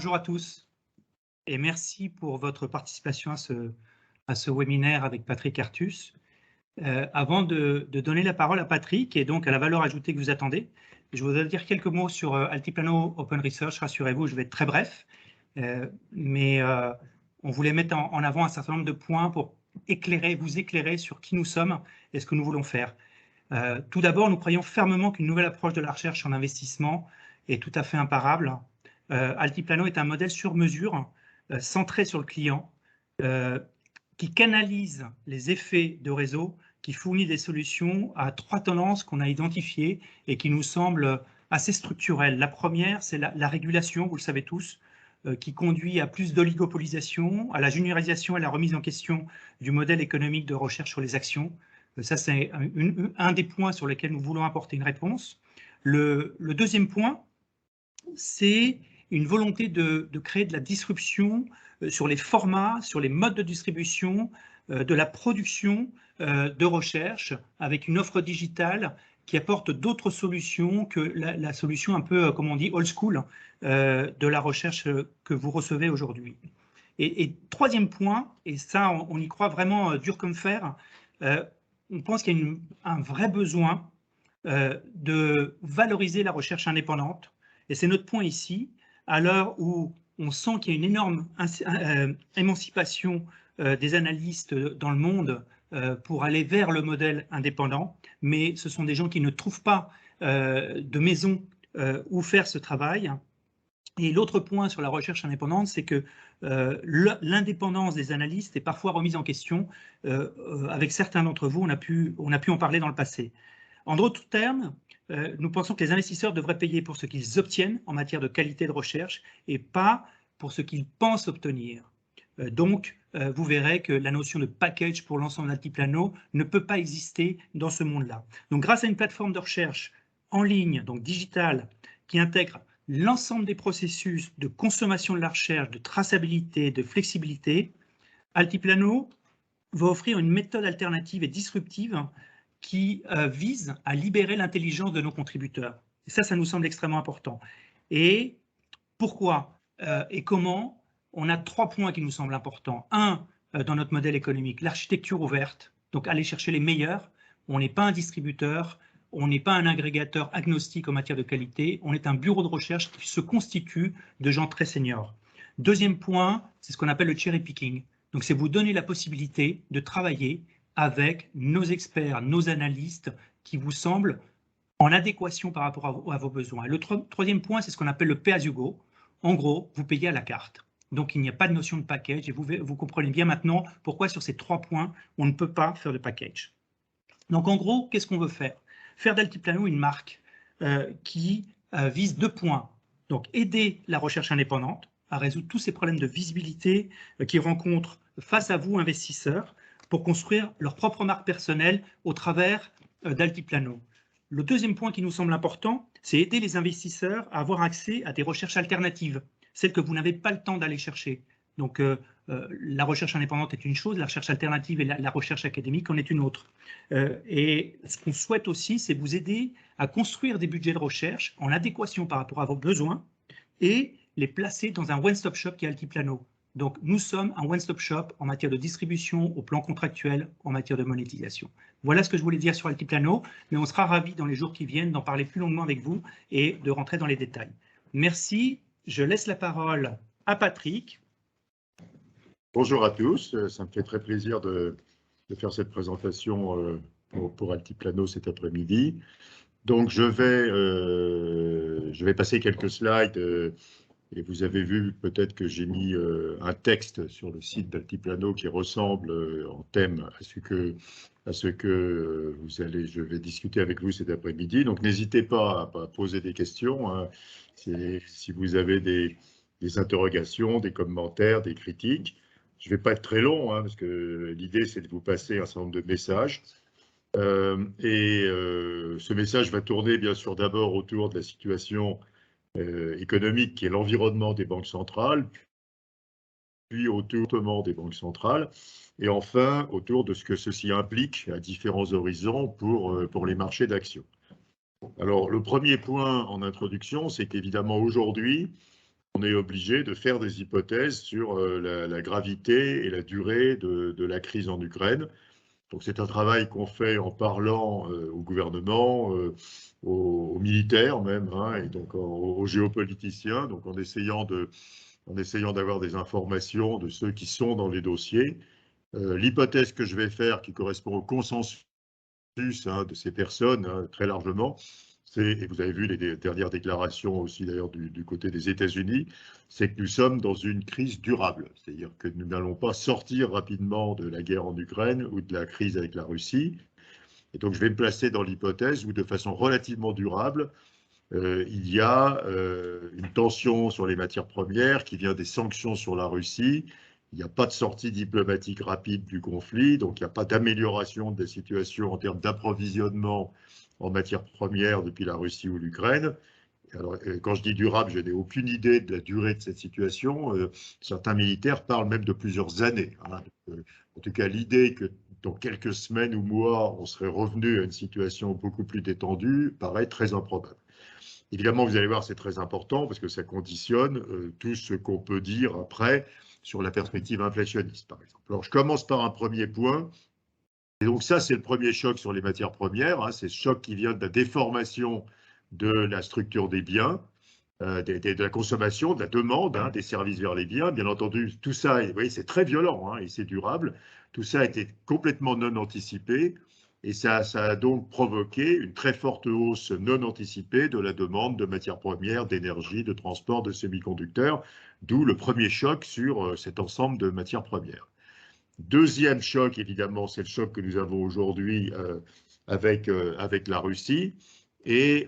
Bonjour à tous et merci pour votre participation à ce webinaire avec Patrick Artus. Avant de donner la parole à Patrick et donc à la valeur ajoutée que vous attendez, je voudrais dire quelques mots sur Altiplano Open Research. Rassurez-vous, je vais être très bref, mais on voulait mettre en avant un certain nombre de points pour vous éclairer sur qui nous sommes et ce que nous voulons faire. Tout d'abord, nous croyons fermement qu'une nouvelle approche de la recherche en investissement est tout à fait imparable. Altiplano est un modèle sur mesure, centré sur le client, qui canalise les effets de réseau, qui fournit des solutions à 3 tendances qu'on a identifiées et qui nous semblent assez structurelles. La première, c'est la régulation, vous le savez tous, qui conduit à plus d'oligopolisation, à la juniorisation et à la remise en question du modèle économique de recherche sur les actions. Ça, c'est un des points sur lesquels nous voulons apporter une réponse. Le deuxième point, c'est une volonté de créer de la disruption sur les formats, sur les modes de distribution, de la production de recherche, avec une offre digitale qui apporte d'autres solutions que la solution un peu, comme on dit, old school de la recherche que vous recevez aujourd'hui. Et troisième point, et ça on y croit vraiment dur comme fer, on pense qu'il y a un vrai besoin de valoriser la recherche indépendante. Et c'est notre point ici, à l'heure où on sent qu'il y a une énorme émancipation des analystes dans le monde pour aller vers le modèle indépendant, mais ce sont des gens qui ne trouvent pas de maison où faire ce travail. Et l'autre point sur la recherche indépendante, c'est que l'indépendance des analystes est parfois remise en question. Avec certains d'entre vous, on a pu en parler dans le passé. En d'autres termes, nous pensons que les investisseurs devraient payer pour ce qu'ils obtiennent en matière de qualité de recherche et pas pour ce qu'ils pensent obtenir. Donc, vous verrez que la notion de package pour l'ensemble d'Altiplano ne peut pas exister dans ce monde-là. Donc, grâce à une plateforme de recherche en ligne, donc digitale, qui intègre l'ensemble des processus de consommation de la recherche, de traçabilité, de flexibilité, Altiplano va offrir une méthode alternative et disruptive qui vise à libérer l'intelligence de nos contributeurs. Et ça nous semble extrêmement important. Et pourquoi et comment? On a 3 points qui nous semblent importants. Un, dans notre modèle économique, l'architecture ouverte, donc aller chercher les meilleurs. On n'est pas un distributeur, on n'est pas un agrégateur agnostique en matière de qualité, on est un bureau de recherche qui se constitue de gens très seniors. Deuxième point, c'est ce qu'on appelle le cherry picking. Donc c'est vous donner la possibilité de travailler avec nos experts, nos analystes qui vous semblent en adéquation par rapport à vos besoins. Et le troisième point, c'est ce qu'on appelle le pay as you go. En gros, vous payez à la carte. Donc il n'y a pas de notion de package et vous comprenez bien maintenant pourquoi sur ces 3 points, on ne peut pas faire de package. Donc en gros, qu'est-ce qu'on veut faire? Faire d'Altiplano une marque qui vise 2 points. Donc aider la recherche indépendante à résoudre tous ces problèmes de visibilité qu'ils rencontrent face à vous, investisseurs, pour construire leur propre marque personnelle au travers d'Altiplano. Le deuxième point qui nous semble important, c'est aider les investisseurs à avoir accès à des recherches alternatives, celles que vous n'avez pas le temps d'aller chercher. Donc, la recherche indépendante est une chose, la recherche alternative et la recherche académique en est une autre. Et ce qu'on souhaite aussi, c'est vous aider à construire des budgets de recherche en adéquation par rapport à vos besoins et les placer dans un one-stop shop qui est Altiplano. Donc, nous sommes un one-stop shop en matière de distribution, au plan contractuel, en matière de monétisation. Voilà ce que je voulais dire sur Altiplano, mais on sera ravis dans les jours qui viennent d'en parler plus longuement avec vous et de rentrer dans les détails. Merci, je laisse la parole à Patrick. Bonjour à tous, ça me fait très plaisir de faire cette présentation pour Altiplano cet après-midi. Donc je vais passer quelques slides et vous avez vu peut-être que j'ai mis un texte sur le site d'Altiplano qui ressemble en thème à ce que je vais discuter avec vous cet après-midi. Donc n'hésitez pas à poser des questions, hein, si vous avez des interrogations, des commentaires, des critiques. Je ne vais pas être très long, hein, parce que l'idée, c'est de vous passer un certain nombre de messages. Ce message va tourner, bien sûr, d'abord autour de la situation économique, qui est l'environnement des banques centrales, puis autour des banques centrales, et enfin, autour de ce que ceci implique à différents horizons pour les marchés d'actions. Alors, le premier point en introduction, c'est qu'évidemment, aujourd'hui, on est obligé de faire des hypothèses sur la gravité et la durée de la crise en Ukraine. Donc c'est un travail qu'on fait en parlant au gouvernement, aux militaires même, hein, et donc aux géopoliticiens, donc en essayant d'avoir des informations de ceux qui sont dans les dossiers. L'hypothèse que je vais faire, qui correspond au consensus de ces personnes, hein, très largement, et vous avez vu les dernières déclarations aussi d'ailleurs du côté des États-Unis, c'est que nous sommes dans une crise durable. C'est-à-dire que nous n'allons pas sortir rapidement de la guerre en Ukraine ou de la crise avec la Russie. Et donc je vais me placer dans l'hypothèse où de façon relativement durable, il y a une tension sur les matières premières qui vient des sanctions sur la Russie. Il n'y a pas de sortie diplomatique rapide du conflit, donc il n'y a pas d'amélioration de la situation en termes d'approvisionnement en matières premières depuis la Russie ou l'Ukraine. Alors, quand je dis durable, je n'ai aucune idée de la durée de cette situation. Certains militaires parlent même de plusieurs années, hein. En tout cas, l'idée que dans quelques semaines ou mois, on serait revenu à une situation beaucoup plus détendue paraît très improbable. Évidemment, vous allez voir, c'est très important parce que ça conditionne tout ce qu'on peut dire après sur la perspective inflationniste, par exemple. Alors, je commence par un premier point. Et donc ça, c'est le premier choc sur les matières premières, hein. C'est ce choc qui vient de la déformation de la structure des biens, de la consommation, de la demande, hein, des services vers les biens. Bien entendu, tout ça, vous voyez, c'est très violent, hein, et c'est durable. Tout ça a été complètement non anticipé. Et ça a donc provoqué une très forte hausse non anticipée de la demande de matières premières, d'énergie, de transport, de semi-conducteurs, d'où le premier choc sur cet ensemble de matières premières. Deuxième choc, évidemment, c'est le choc que nous avons aujourd'hui avec la Russie. Et,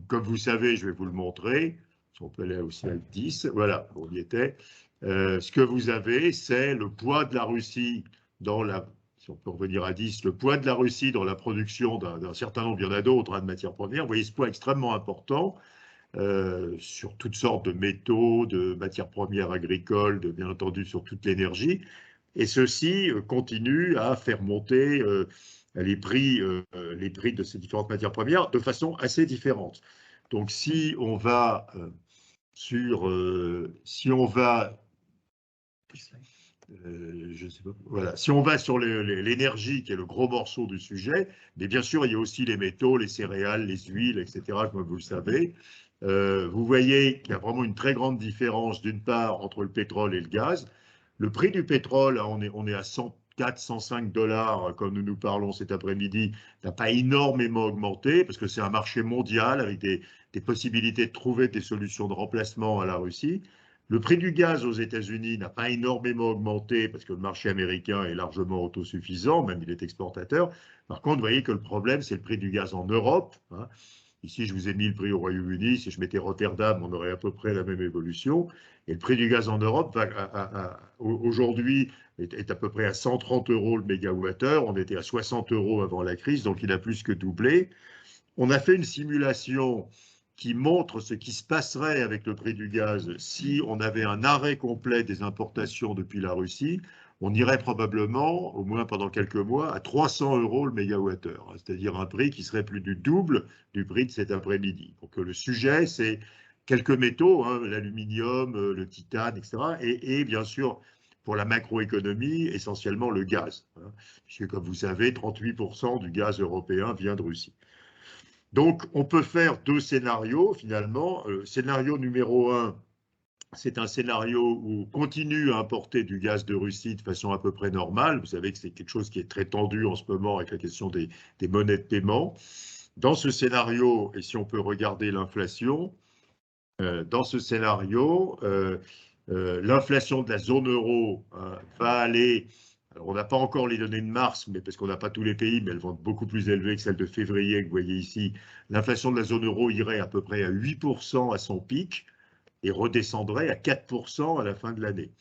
comme vous savez, je vais vous le montrer. Si on peut aller aussi avec 10, voilà, on y était. Ce que vous avez, c'est le poids de la Russie dans la, si on peut revenir à 10, le poids de la Russie dans la production d'un certain nombre, il y en a d'autres, hein, de matières premières. Vous voyez ce poids extrêmement important sur toutes sortes de métaux, de matières premières agricoles, bien entendu sur toute l'énergie. Et ceci continue à faire monter les prix de ces différentes matières premières de façon assez différente. Donc si on va je sais pas, voilà. Si on va sur l'énergie, qui est le gros morceau du sujet, mais bien sûr, il y a aussi les métaux, les céréales, les huiles, etc., comme vous le savez. Vous voyez qu'il y a vraiment une très grande différence, d'une part, entre le pétrole et le gaz. Le prix du pétrole, on est à 104, 105 $, comme nous parlons cet après-midi, n'a pas énormément augmenté, parce que c'est un marché mondial avec des possibilités de trouver des solutions de remplacement à la Russie. Le prix du gaz aux États-Unis n'a pas énormément augmenté parce que le marché américain est largement autosuffisant, même il est exportateur. Par contre, vous voyez que le problème, c'est le prix du gaz en Europe, hein. Ici, je vous ai mis le prix au Royaume-Uni. Si je mettais Rotterdam, on aurait à peu près la même évolution. Et le prix du gaz en Europe, aujourd'hui, est à peu près à 130 € le mégawattheure. On était à 60 € avant la crise, donc il a plus que doublé. On a fait une simulation qui montre ce qui se passerait avec le prix du gaz si on avait un arrêt complet des importations depuis la Russie. On irait probablement, au moins pendant quelques mois, à 300 € le mégawattheure, c'est-à-dire un prix qui serait plus du double du prix de cet après-midi. Donc le sujet, c'est quelques métaux, hein, l'aluminium, le titane, etc. Et bien sûr, pour la macroéconomie, essentiellement le gaz, hein, puisque comme vous savez, 38% du gaz européen vient de Russie. Donc, on peut faire deux scénarios, finalement. Scénario numéro 1, c'est un scénario où on continue à importer du gaz de Russie de façon à peu près normale. Vous savez que c'est quelque chose qui est très tendu en ce moment avec la question des monnaies de paiement. Dans ce scénario, et si on peut regarder l'inflation, dans ce scénario, l'inflation de la zone euro va aller... Alors, on n'a pas encore les données de mars, mais parce qu'on n'a pas tous les pays, mais elles vont être beaucoup plus élevées que celles de février que vous voyez ici. L'inflation de la zone euro irait à peu près à 8% à son pic et redescendrait à 4% à la fin de l'année.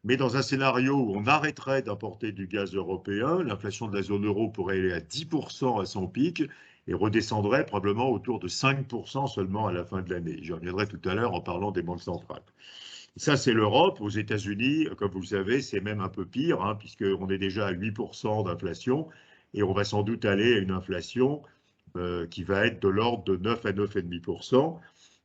Mais dans un scénario où on arrêterait d'importer du gaz européen, l'inflation de la zone euro pourrait aller à 10% à son pic et redescendrait probablement autour de 5% seulement à la fin de l'année. J'y reviendrai tout à l'heure en parlant des banques centrales. Ça, c'est l'Europe. Aux États-Unis, comme vous le savez, c'est même un peu pire, hein, puisqu'on est déjà à 8% d'inflation et on va sans doute aller à une inflation qui va être de l'ordre de 9 à 9,5%.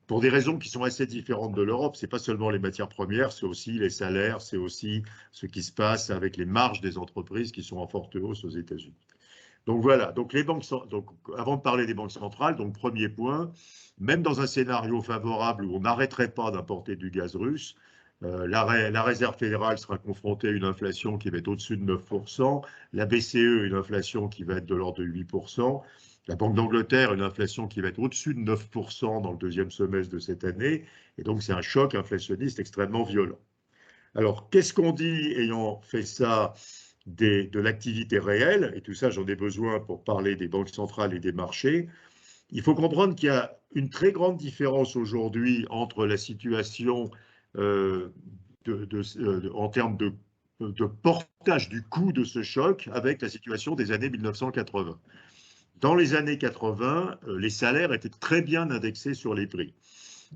Pour des raisons qui sont assez différentes de l'Europe. Ce n'est pas seulement les matières premières, c'est aussi les salaires, c'est aussi ce qui se passe avec les marges des entreprises qui sont en forte hausse aux États-Unis. Donc voilà, donc avant de parler des banques centrales, donc premier point, même dans un scénario favorable où on n'arrêterait pas d'importer du gaz russe, la Réserve fédérale sera confrontée à une inflation qui va être au-dessus de 9%, la BCE, une inflation qui va être de l'ordre de 8%, la Banque d'Angleterre, une inflation qui va être au-dessus de 9% dans le deuxième semestre de cette année, et donc c'est un choc inflationniste extrêmement violent. Alors, qu'est-ce qu'on dit ayant fait ça de l'activité réelle, et tout ça j'en ai besoin pour parler des banques centrales et des marchés. Il faut comprendre qu'il y a une très grande différence aujourd'hui entre la situation en termes de portage du coût de ce choc avec la situation des années 1980. Dans les années 80, les salaires étaient très bien indexés sur les prix.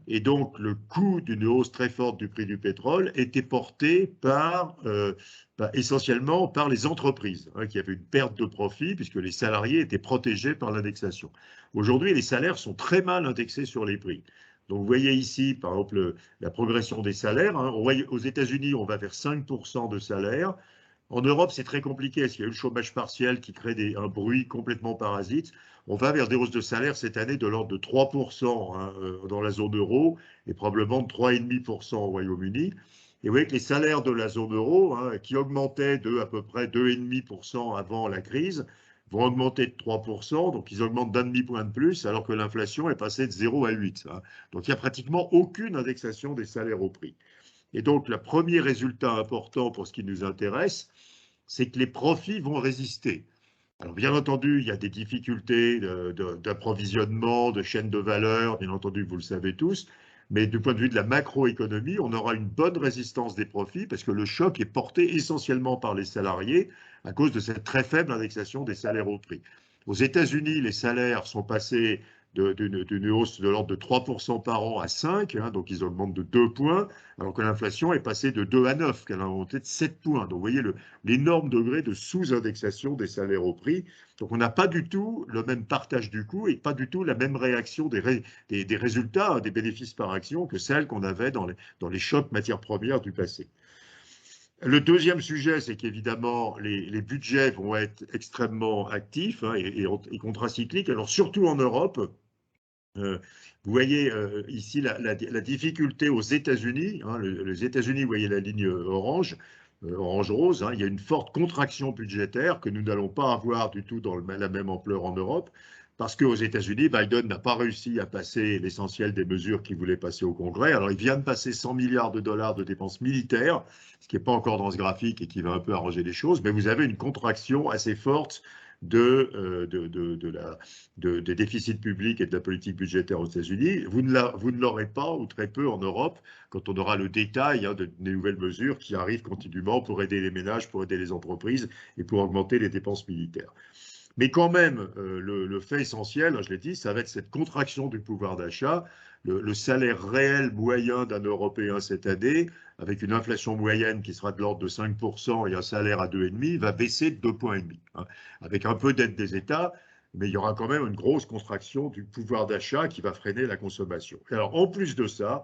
Et donc, le coût d'une hausse très forte du prix du pétrole était porté essentiellement par les entreprises, qui avaient une perte de profit puisque les salariés étaient protégés par l'indexation. Aujourd'hui, les salaires sont très mal indexés sur les prix. Donc, vous voyez ici, par exemple, la progression des salaires. Aux États-Unis, on va vers 5% de salaire. En Europe, c'est très compliqué parce qu'il y a eu le chômage partiel qui crée un bruit complètement parasite. On va vers des hausses de salaire cette année de l'ordre de 3% dans la zone euro et probablement de 3,5% au Royaume-Uni. Et vous voyez que les salaires de la zone euro, qui augmentaient de à peu près 2,5% avant la crise, vont augmenter de 3%, donc ils augmentent d'un demi-point de plus, alors que l'inflation est passée de 0 à 8. Donc il n'y a pratiquement aucune indexation des salaires au prix. Et donc, le premier résultat important pour ce qui nous intéresse, c'est que les profits vont résister. Alors, bien entendu, il y a des difficultés d'approvisionnement, de chaîne de valeur, bien entendu, vous le savez tous, mais du point de vue de la macroéconomie, on aura une bonne résistance des profits parce que le choc est porté essentiellement par les salariés à cause de cette très faible indexation des salaires au prix. Aux États-Unis, les salaires sont passés d'une hausse de l'ordre de 3% par an à 5, donc ils augmentent de 2 points, alors que l'inflation est passée de 2 à 9, qu'elle a augmenté de 7 points. Donc vous voyez l'énorme degré de sous-indexation des salaires au prix. Donc on n'a pas du tout le même partage du coût et pas du tout la même réaction des résultats, des bénéfices par action que celle qu'on avait dans les chocs matières premières du passé. Le deuxième sujet, c'est qu'évidemment, les budgets vont être extrêmement actifs et contracycliques. Alors surtout en Europe, vous voyez ici la difficulté aux États-Unis. Les États-Unis, vous voyez la ligne orange, orange-rose. Il y a une forte contraction budgétaire que nous n'allons pas avoir du tout dans la même ampleur en Europe, parce qu'aux États-Unis, Biden n'a pas réussi à passer l'essentiel des mesures qu'il voulait passer au Congrès. Alors, il vient de passer 100 milliards de dollars de dépenses militaires, ce qui n'est pas encore dans ce graphique et qui va un peu arranger les choses, mais vous avez une contraction assez forte des déficits publics et de la politique budgétaire aux États-Unis. Vous ne l'aurez pas, ou très peu en Europe, quand on aura le détail des nouvelles mesures qui arrivent continuellement pour aider les ménages, pour aider les entreprises et pour augmenter les dépenses militaires. Mais quand même, le fait essentiel, je l'ai dit, ça va être cette contraction du pouvoir d'achat. Le salaire réel moyen d'un Européen cette année, avec une inflation moyenne qui sera de l'ordre de 5% et un salaire à 2,5, va baisser de 2,5, avec un peu d'aide des États, mais il y aura quand même une grosse contraction du pouvoir d'achat qui va freiner la consommation. Alors, en plus de ça,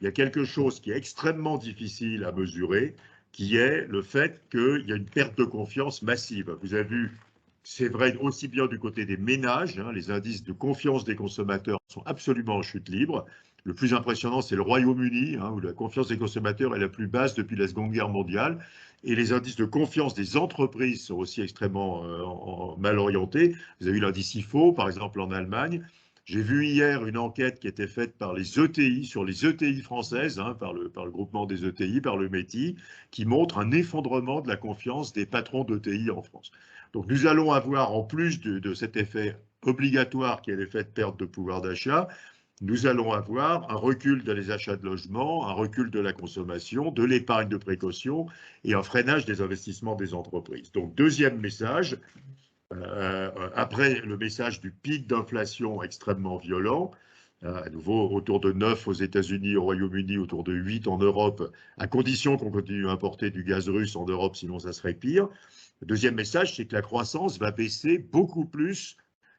il y a quelque chose qui est extrêmement difficile à mesurer, qui est le fait qu'il y a une perte de confiance massive. Vous avez vu, c'est vrai aussi bien du côté des ménages, les indices de confiance des consommateurs sont absolument en chute libre. Le plus impressionnant, c'est le Royaume-Uni, où la confiance des consommateurs est la plus basse depuis la Seconde Guerre mondiale. Et les indices de confiance des entreprises sont aussi extrêmement mal orientés. Vous avez eu l'indice IFO, par exemple, en Allemagne. J'ai vu hier une enquête qui était faite par les ETI, sur les ETI françaises, par le groupement des ETI, par le METI, qui montre un effondrement de la confiance des patrons d'ETI en France. Donc nous allons avoir, en plus de cet effet obligatoire qui est l'effet de perte de pouvoir d'achat, nous allons avoir un recul dans les achats de logements, un recul de la consommation, de l'épargne de précaution et un freinage des investissements des entreprises. Donc deuxième message, après le message du pic d'inflation extrêmement violent, à nouveau autour de 9 aux États-Unis, au Royaume-Uni, autour de 8 en Europe, à condition qu'on continue à importer du gaz russe en Europe, sinon ça serait pire. Le deuxième message, c'est que la croissance va baisser beaucoup plus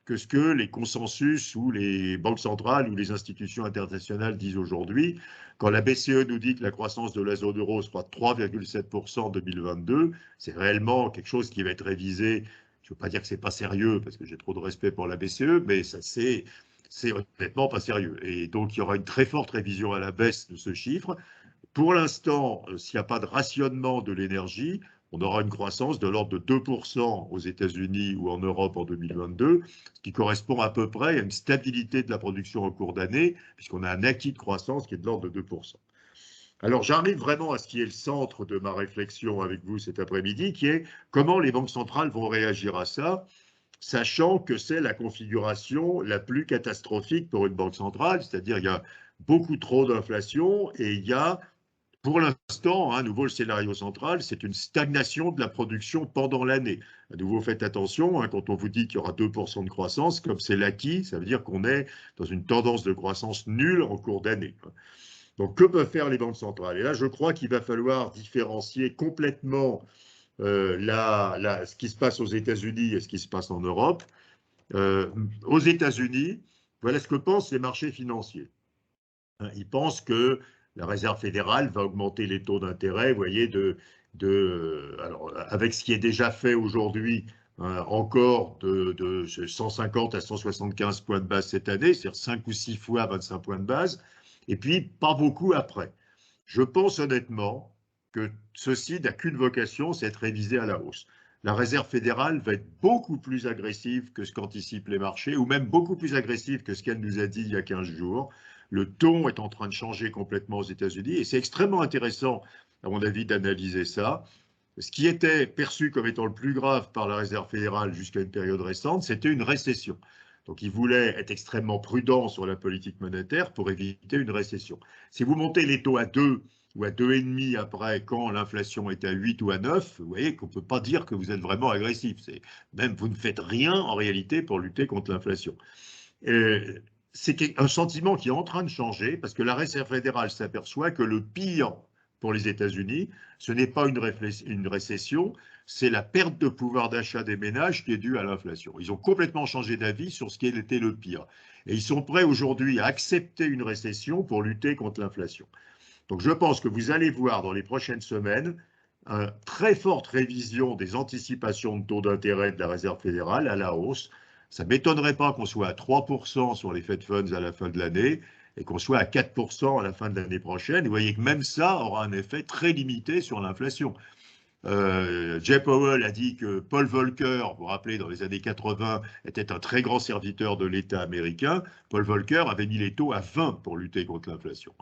que ce que les consensus ou les banques centrales ou les institutions internationales disent aujourd'hui. Quand la BCE nous dit que la croissance de la zone euro sera de 3,7% en 2022, c'est réellement quelque chose qui va être révisé. Je ne veux pas dire que ce n'est pas sérieux, parce que j'ai trop de respect pour la BCE, mais ça c'est honnêtement pas sérieux. Et donc, il y aura une très forte révision à la baisse de ce chiffre. Pour l'instant, s'il n'y a pas de rationnement de l'énergie, on aura une croissance de l'ordre de 2% aux États-Unis ou en Europe en 2022, ce qui correspond à peu près à une stabilité de la production en cours d'année, puisqu'on a un acquis de croissance qui est de l'ordre de 2%. Alors j'arrive vraiment à ce qui est le centre de ma réflexion avec vous cet après-midi, qui est comment les banques centrales vont réagir à ça, sachant que c'est la configuration la plus catastrophique pour une banque centrale, c'est-à-dire il y a beaucoup trop d'inflation et il y a, pour l'instant, à nouveau le scénario central, c'est une stagnation de la production pendant l'année. À nouveau, faites attention, quand on vous dit qu'il y aura 2% de croissance, comme c'est l'acquis, ça veut dire qu'on est dans une tendance de croissance nulle en cours d'année. Donc, que peuvent faire les banques centrales? Et là, je crois qu'il va falloir différencier complètement ce qui se passe aux États-Unis et ce qui se passe en Europe. Aux États-Unis, voilà ce que pensent les marchés financiers. Ils pensent que la Réserve fédérale va augmenter les taux d'intérêt, vous voyez, alors, avec ce qui est déjà fait aujourd'hui, encore de 150 à 175 points de base cette année, c'est-à-dire 5 ou 6 fois 25 points de base, et puis pas beaucoup après. Je pense honnêtement que ceci n'a qu'une vocation, c'est être révisé à la hausse. La Réserve fédérale va être beaucoup plus agressive que ce qu'anticipent les marchés, ou même beaucoup plus agressive que ce qu'elle nous a dit il y a 15 jours. Le ton est en train de changer complètement aux États-Unis, et c'est extrêmement intéressant, à mon avis, d'analyser ça. Ce qui était perçu comme étant le plus grave par la Réserve fédérale jusqu'à une période récente, c'était une récession. Donc, ils voulaient être extrêmement prudents sur la politique monétaire pour éviter une récession. Si vous montez les taux à 2 ou à 2,5 après, quand l'inflation est à 8 ou à 9, vous voyez qu'on ne peut pas dire que vous êtes vraiment agressif. Même vous ne faites rien en réalité pour lutter contre l'inflation. C'est un sentiment qui est en train de changer parce que la Réserve fédérale s'aperçoit que le pire pour les États-Unis, ce n'est pas une récession, c'est la perte de pouvoir d'achat des ménages qui est due à l'inflation. Ils ont complètement changé d'avis sur ce qui était le pire. Et ils sont prêts aujourd'hui à accepter une récession pour lutter contre l'inflation. Donc je pense que vous allez voir dans les prochaines semaines une très forte révision des anticipations de taux d'intérêt de la Réserve fédérale à la hausse. Ça ne m'étonnerait pas qu'on soit à 3% sur les Fed Funds à la fin de l'année et qu'on soit à 4% à la fin de l'année prochaine. Vous voyez que même ça aura un effet très limité sur l'inflation. Jay Powell a dit que Paul Volcker, vous vous rappelez, dans les années 80, était un très grand serviteur de l'État américain. Paul Volcker avait mis les taux à 20 pour lutter contre l'inflation.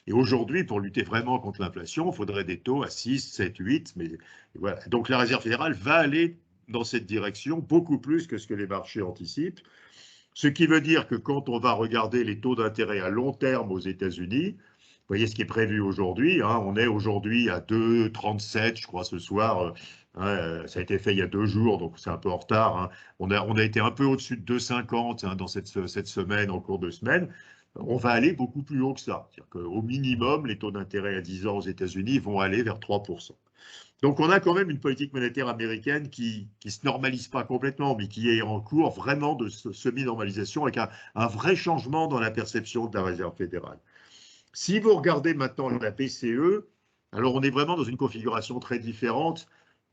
Et aujourd'hui, pour lutter vraiment contre l'inflation, il faudrait des taux à 6, 7, 8. Mais voilà. Donc la Réserve fédérale va aller dans cette direction beaucoup plus que ce que les marchés anticipent. Ce qui veut dire que quand on va regarder les taux d'intérêt à long terme aux États-Unis, vous voyez ce qui est prévu aujourd'hui. On est aujourd'hui à 2,37, je crois, ce soir. Ça a été fait il y a 2 jours, donc c'est un peu en retard. On a été un peu au-dessus de 2,50 dans cette semaine, en cours de semaine. On va aller beaucoup plus haut que ça. C'est-à-dire qu'au minimum, les taux d'intérêt à 10 ans aux États-Unis vont aller vers 3%. Donc on a quand même une politique monétaire américaine qui ne se normalise pas complètement, mais qui est en cours vraiment de semi-normalisation avec un vrai changement dans la perception de la Réserve fédérale. Si vous regardez maintenant la BCE, alors on est vraiment dans une configuration très différente.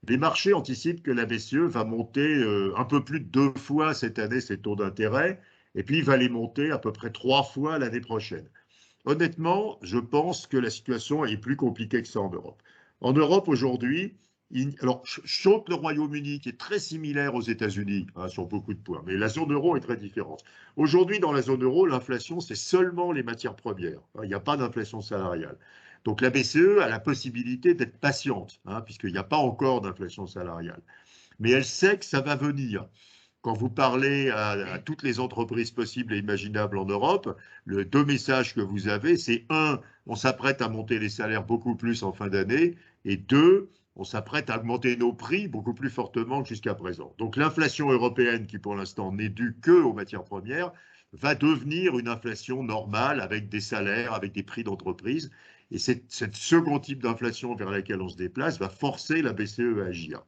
Les marchés anticipent que la BCE va monter un peu plus de 2 fois cette année ses taux d'intérêt, et puis il va les monter à peu près 3 fois l'année prochaine. Honnêtement, je pense que la situation est plus compliquée que ça en Europe. En Europe aujourd'hui, alors je saute le Royaume-Uni qui est très similaire aux États-Unis sur beaucoup de points, mais la zone euro est très différente. Aujourd'hui, dans la zone euro, l'inflation, c'est seulement les matières premières. Il n'y a pas d'inflation salariale. Donc la BCE a la possibilité d'être patiente, puisqu'il n'y a pas encore d'inflation salariale. Mais elle sait que ça va venir. Quand vous parlez à toutes les entreprises possibles et imaginables en Europe, les 2 messages que vous avez, c'est 1, on s'apprête à monter les salaires beaucoup plus en fin d'année, et 2, on s'apprête à augmenter nos prix beaucoup plus fortement que jusqu'à présent. Donc l'inflation européenne, qui pour l'instant n'est due que aux matières premières, va devenir une inflation normale avec des salaires, avec des prix d'entreprise. Et ce second type d'inflation vers laquelle on se déplace va forcer la BCE à agir.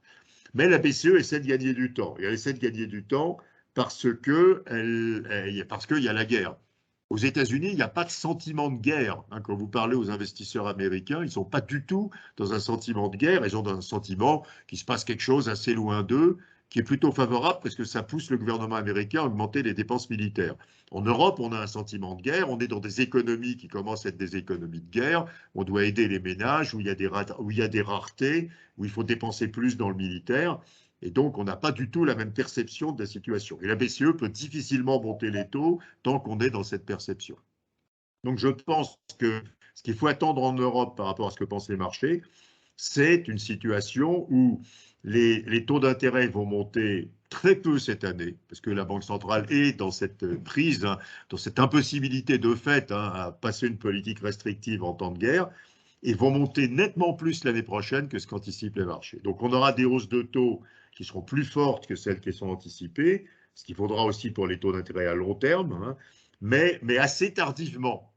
Mais la BCE essaie de gagner du temps. Et elle essaie de gagner du temps parce qu'il y a la guerre. Aux États-Unis, il n'y a pas de sentiment de guerre. Quand vous parlez aux investisseurs américains, ils ne sont pas du tout dans un sentiment de guerre, ils ont un sentiment qu'il se passe quelque chose assez loin d'eux, qui est plutôt favorable parce que ça pousse le gouvernement américain à augmenter les dépenses militaires. En Europe, on a un sentiment de guerre, on est dans des économies qui commencent à être des économies de guerre, on doit aider les ménages, où il y a des raretés, où il faut dépenser plus dans le militaire. Et donc, on n'a pas du tout la même perception de la situation. Et la BCE peut difficilement monter les taux tant qu'on est dans cette perception. Donc, je pense que ce qu'il faut attendre en Europe par rapport à ce que pensent les marchés, c'est une situation où les taux d'intérêt vont monter très peu cette année, parce que la Banque centrale est dans cette prise, dans cette impossibilité de fait à passer une politique restrictive en temps de guerre, et vont monter nettement plus l'année prochaine que ce qu'anticipent les marchés. Donc on aura des hausses de taux qui seront plus fortes que celles qui sont anticipées, ce qu'il faudra aussi pour les taux d'intérêt à long terme, mais assez tardivement,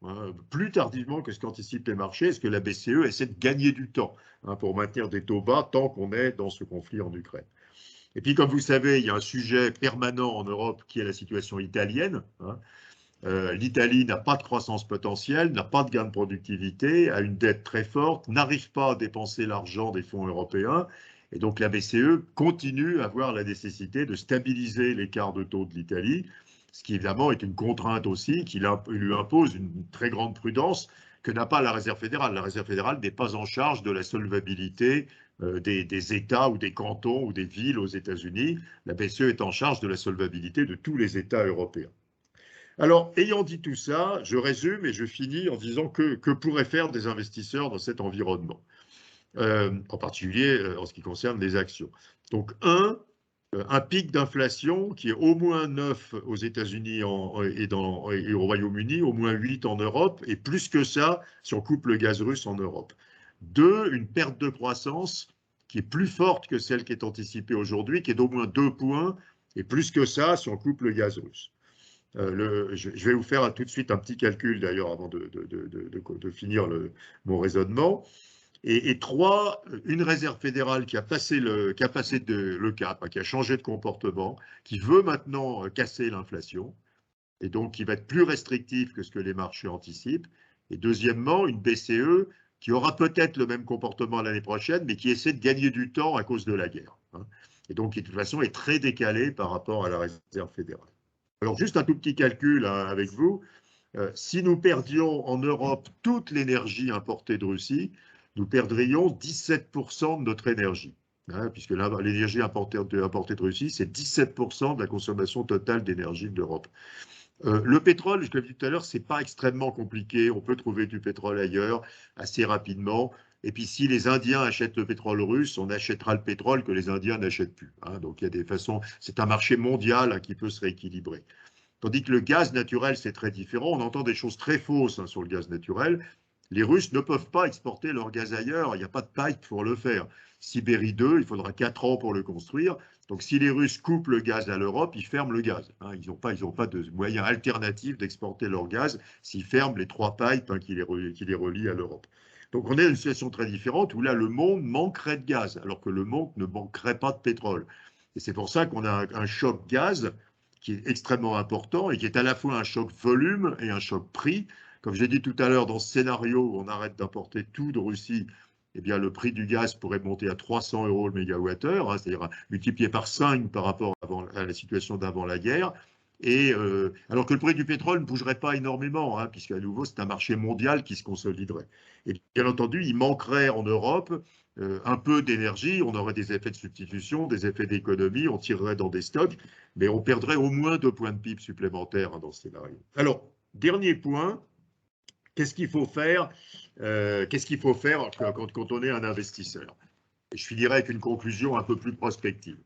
plus tardivement que ce qu'anticipent les marchés, parce que la BCE essaie de gagner du temps pour maintenir des taux bas tant qu'on est dans ce conflit en Ukraine. Et puis, comme vous savez, il y a un sujet permanent en Europe qui est la situation italienne. L'Italie n'a pas de croissance potentielle, n'a pas de gain de productivité, a une dette très forte, n'arrive pas à dépenser l'argent des fonds européens. Et donc la BCE continue à avoir la nécessité de stabiliser l'écart de taux de l'Italie, ce qui évidemment est une contrainte aussi qui lui impose une très grande prudence que n'a pas la Réserve fédérale. La Réserve fédérale n'est pas en charge de la solvabilité des États ou des cantons ou des villes aux États-Unis. La BCE est en charge de la solvabilité de tous les États européens. Alors, ayant dit tout ça, je résume et je finis en disant que pourraient faire des investisseurs dans cet environnement, en particulier en ce qui concerne les actions. Donc, un pic d'inflation qui est au moins 9 aux États-Unis et au Royaume-Uni, au moins 8 en Europe, et plus que ça si on coupe le gaz russe en Europe. 2, une perte de croissance qui est plus forte que celle qui est anticipée aujourd'hui, qui est d'au moins 2 points, et plus que ça si on coupe le gaz russe. Je vais vous faire tout de suite un petit calcul d'ailleurs avant de finir mon raisonnement. Et 3, une réserve fédérale qui a passé le cap, qui a changé de comportement, qui veut maintenant casser l'inflation, et donc qui va être plus restrictif que ce que les marchés anticipent. Et deuxièmement, une BCE qui aura peut-être le même comportement l'année prochaine, mais qui essaie de gagner du temps à cause de la guerre. Et donc qui de toute façon est très décalée par rapport à la réserve fédérale. Alors, juste un tout petit calcul avec vous. Si nous perdions en Europe toute l'énergie importée de Russie, nous perdrions 17% de notre énergie. Puisque l'énergie importée de Russie, c'est 17% de la consommation totale d'énergie de l'Europe. Le pétrole, je l'ai dit tout à l'heure, ce n'est pas extrêmement compliqué. On peut trouver du pétrole ailleurs assez rapidement. Et puis, si les Indiens achètent le pétrole russe, on achètera le pétrole que les Indiens n'achètent plus. Donc, il y a des façons. C'est un marché mondial qui peut se rééquilibrer. Tandis que le gaz naturel, c'est très différent. On entend des choses très fausses sur le gaz naturel. Les Russes ne peuvent pas exporter leur gaz ailleurs. Il n'y a pas de pipe pour le faire. Sibérie 2, il faudra 4 ans pour le construire. Donc, si les Russes coupent le gaz à l'Europe, ils ferment le gaz. Ils n'ont pas de moyens alternatifs d'exporter leur gaz s'ils ferment les 3 pipes qui les relient à l'Europe. Donc, on est dans une situation très différente où là, le monde manquerait de gaz, alors que le monde ne manquerait pas de pétrole. Et c'est pour ça qu'on a un choc gaz qui est extrêmement important et qui est à la fois un choc volume et un choc prix. Comme j'ai dit tout à l'heure, dans ce scénario où on arrête d'importer tout de Russie, eh bien, le prix du gaz pourrait monter à 300 € le mégawattheure, c'est-à-dire multiplié par 5 par rapport à la situation d'avant la guerre. Et alors que le prix du pétrole ne bougerait pas énormément, puisqu'à nouveau, c'est un marché mondial qui se consoliderait. Et bien entendu, il manquerait en Europe un peu d'énergie, on aurait des effets de substitution, des effets d'économie, on tirerait dans des stocks, mais on perdrait au moins 2 points de PIB supplémentaires dans ce scénario. Alors, dernier point, qu'est-ce qu'il faut faire quand on est un investisseur? Et je finirai avec une conclusion un peu plus prospective.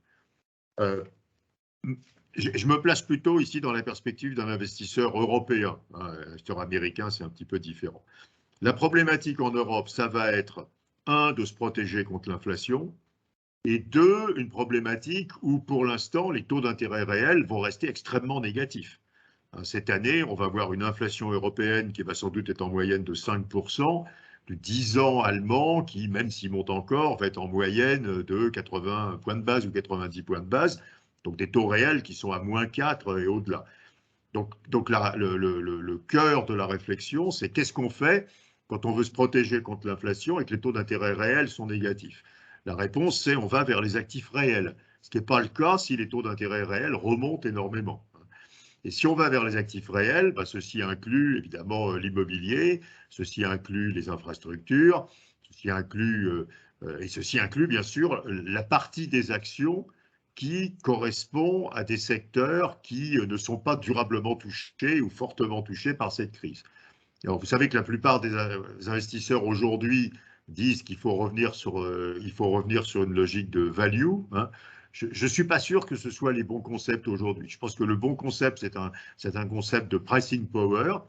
Je me place plutôt ici dans la perspective d'un investisseur européen. Un investisseur américain, c'est un petit peu différent. La problématique en Europe, ça va être, 1, de se protéger contre l'inflation, et 2, une problématique où, pour l'instant, les taux d'intérêt réels vont rester extrêmement négatifs. Cette année, on va avoir une inflation européenne qui va sans doute être en moyenne de 5%, du 10 ans allemand qui, même s'il monte encore, va être en moyenne de 80 points de base ou 90 points de base. Donc des taux réels qui sont à -4 et au-delà. Donc le cœur de la réflexion, c'est qu'est-ce qu'on fait quand on veut se protéger contre l'inflation et que les taux d'intérêt réels sont négatifs? La réponse, c'est on va vers les actifs réels, ce qui n'est pas le cas si les taux d'intérêt réels remontent énormément. Et si on va vers les actifs réels, bah, ceci inclut évidemment l'immobilier, ceci inclut les infrastructures, ceci inclut bien sûr la partie des actions qui correspond à des secteurs qui ne sont pas durablement touchés ou fortement touchés par cette crise. Alors, vous savez que la plupart des investisseurs aujourd'hui disent qu'il faut revenir sur une logique de value, hein. Je ne suis pas sûr que ce soit les bons concepts aujourd'hui. Je pense que le bon concept, c'est un concept de pricing power,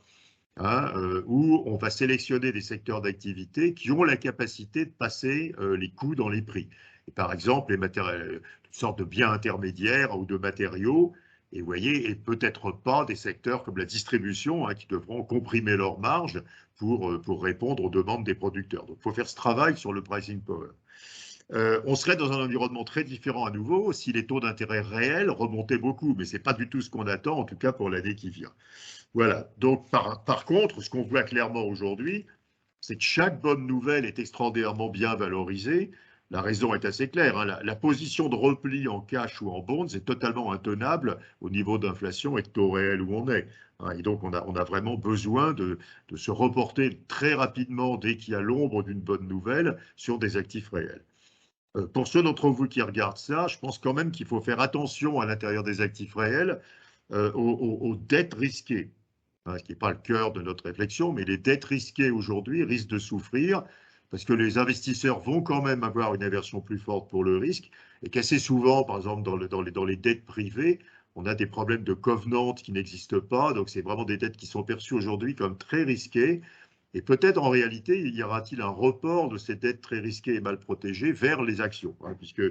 hein, où on va sélectionner des secteurs d'activité qui ont la capacité de passer les coûts dans les prix. Et par exemple, toutes sortes de biens intermédiaires ou de matériaux, et vous voyez, et peut-être pas des secteurs comme la distribution, hein, qui devront comprimer leurs marges pour répondre aux demandes des producteurs. Donc il faut faire ce travail sur le pricing power. On serait dans un environnement très différent à nouveau si les taux d'intérêt réels remontaient beaucoup, mais ce n'est pas du tout ce qu'on attend, en tout cas pour l'année qui vient. Voilà, donc par contre, ce qu'on voit clairement aujourd'hui, c'est que chaque bonne nouvelle est extraordinairement bien valorisée. La raison est assez claire, hein. La position de repli en cash ou en bonds est totalement intenable au niveau d'inflation et de taux réel où on est, hein. Et donc, on a vraiment besoin de se reporter très rapidement, dès qu'il y a l'ombre d'une bonne nouvelle, sur des actifs réels. Pour ceux d'entre vous qui regardent ça, je pense quand même qu'il faut faire attention à l'intérieur des actifs réels aux dettes risquées, hein, ce qui n'est pas le cœur de notre réflexion, mais les dettes risquées aujourd'hui risquent de souffrir parce que les investisseurs vont quand même avoir une aversion plus forte pour le risque et qu'assez souvent, par exemple, dans les dettes privées, on a des problèmes de covenant qui n'existent pas. Donc, c'est vraiment des dettes qui sont perçues aujourd'hui comme très risquées. Et peut-être en réalité, y aura-t-il un report de ces dettes très risquées et mal protégées vers les actions, hein, puisque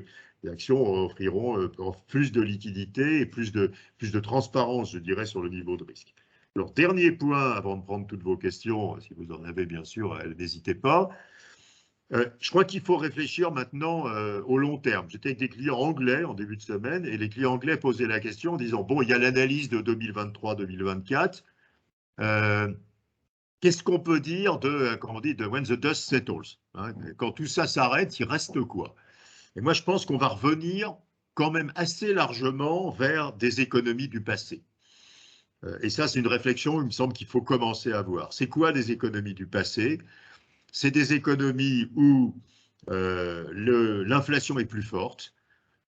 les actions offriront plus de liquidité et plus de transparence, je dirais, sur le niveau de risque. Alors, dernier point, avant de prendre toutes vos questions, si vous en avez bien sûr, n'hésitez pas. Je crois qu'il faut réfléchir maintenant au long terme. J'étais avec des clients anglais en début de semaine et les clients anglais posaient la question en disant, bon, il y a l'analyse de 2023-2024. Qu'est-ce qu'on peut dire comment on dit, de when the dust settles, hein, quand tout ça s'arrête, il reste quoi? Et moi, je pense qu'on va revenir quand même assez largement vers des économies du passé. Et ça, c'est une réflexion, il me semble qu'il faut commencer à avoir. C'est quoi des économies du passé? C'est des économies où l'inflation est plus forte.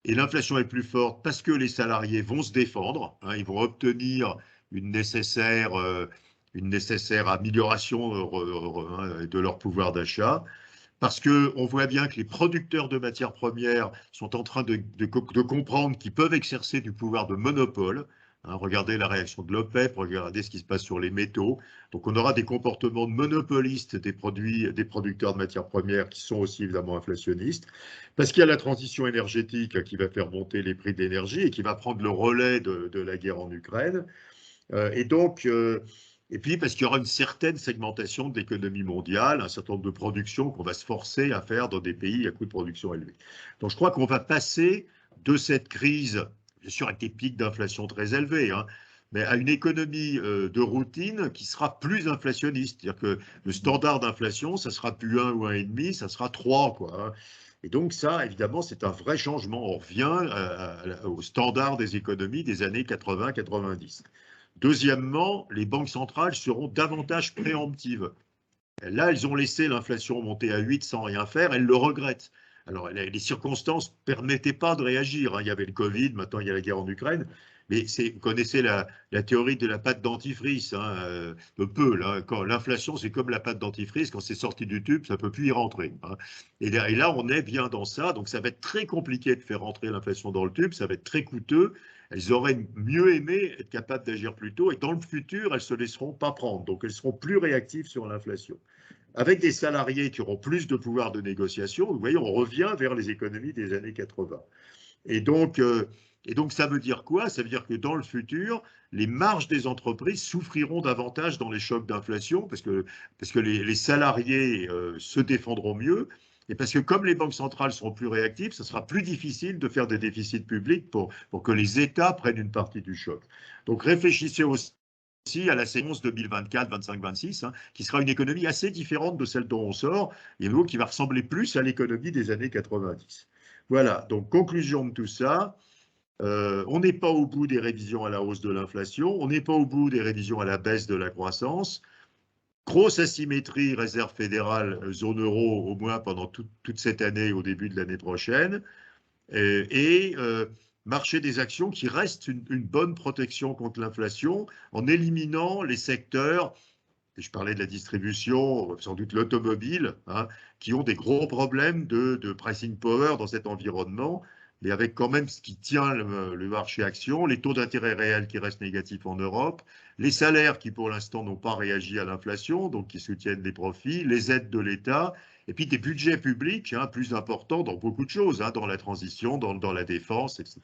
Et l'inflation est plus forte parce que les salariés vont se défendre, hein, ils vont obtenir une nécessaire amélioration de leur pouvoir d'achat, parce qu'on voit bien que les producteurs de matières premières sont en train de comprendre qu'ils peuvent exercer du pouvoir de monopole. Hein, regardez la réaction de l'OPEP, regardez ce qui se passe sur les métaux. Donc on aura des comportements de monopolistes des producteurs de matières premières qui sont aussi évidemment inflationnistes, parce qu'il y a la transition énergétique qui va faire monter les prix de l'énergie et qui va prendre le relais de la guerre en Ukraine. Et puis parce qu'il y aura une certaine segmentation de l'économie mondiale, un certain nombre de productions qu'on va se forcer à faire dans des pays à coûts de production élevés. Donc je crois qu'on va passer de cette crise, bien sûr avec des pics d'inflation très élevés, hein, mais à une économie de routine qui sera plus inflationniste. C'est-à-dire que le standard d'inflation, ça sera plus 1 ou 1,5, ça sera 3, quoi, hein. Et donc ça, évidemment, c'est un vrai changement. On revient au standard des économies des années 80-90. Deuxièmement, les banques centrales seront davantage préemptives. Là, elles ont laissé l'inflation monter à 8 sans rien faire, elles le regrettent. Alors, les circonstances ne permettaient pas de réagir, hein. Il y avait le Covid, maintenant il y a la guerre en Ukraine. Mais vous connaissez la théorie de la pâte dentifrice, hein, là, quand l'inflation, c'est comme la pâte dentifrice, quand c'est sorti du tube, ça ne peut plus y rentrer, hein. Et là, on est bien dans ça, donc ça va être très compliqué de faire rentrer l'inflation dans le tube, ça va être très coûteux. Elles auraient mieux aimé être capables d'agir plus tôt, et dans le futur, elles ne se laisseront pas prendre, donc elles seront plus réactives sur l'inflation. Avec des salariés qui auront plus de pouvoir de négociation, vous voyez, on revient vers les économies des années 80. Et donc, ça veut dire quoi? Ça veut dire que dans le futur, les marges des entreprises souffriront davantage dans les chocs d'inflation parce que les salariés se défendront mieux Et parce que comme les banques centrales seront plus réactives, ce sera plus difficile de faire des déficits publics pour que les États prennent une partie du choc. Donc réfléchissez aussi à la séquence 2024, 25, 26, qui sera une économie assez différente de celle dont on sort, et qui va ressembler plus à l'économie des années 90. Voilà, donc conclusion de tout ça, on n'est pas au bout des révisions à la hausse de l'inflation, on n'est pas au bout des révisions à la baisse de la croissance. Grosse asymétrie, réserve fédérale, zone euro, au moins pendant toute cette année, au début de l'année prochaine, et marché des actions qui reste une bonne protection contre l'inflation en éliminant les secteurs, et je parlais de la distribution, sans doute l'automobile, qui ont des gros problèmes de pricing power dans cet environnement, mais avec quand même ce qui tient le marché action, les taux d'intérêt réels qui restent négatifs en Europe, les salaires qui pour l'instant n'ont pas réagi à l'inflation, donc qui soutiennent les profits, les aides de l'État, et puis des budgets publics plus importants dans beaucoup de choses, dans la transition, dans la défense, etc.,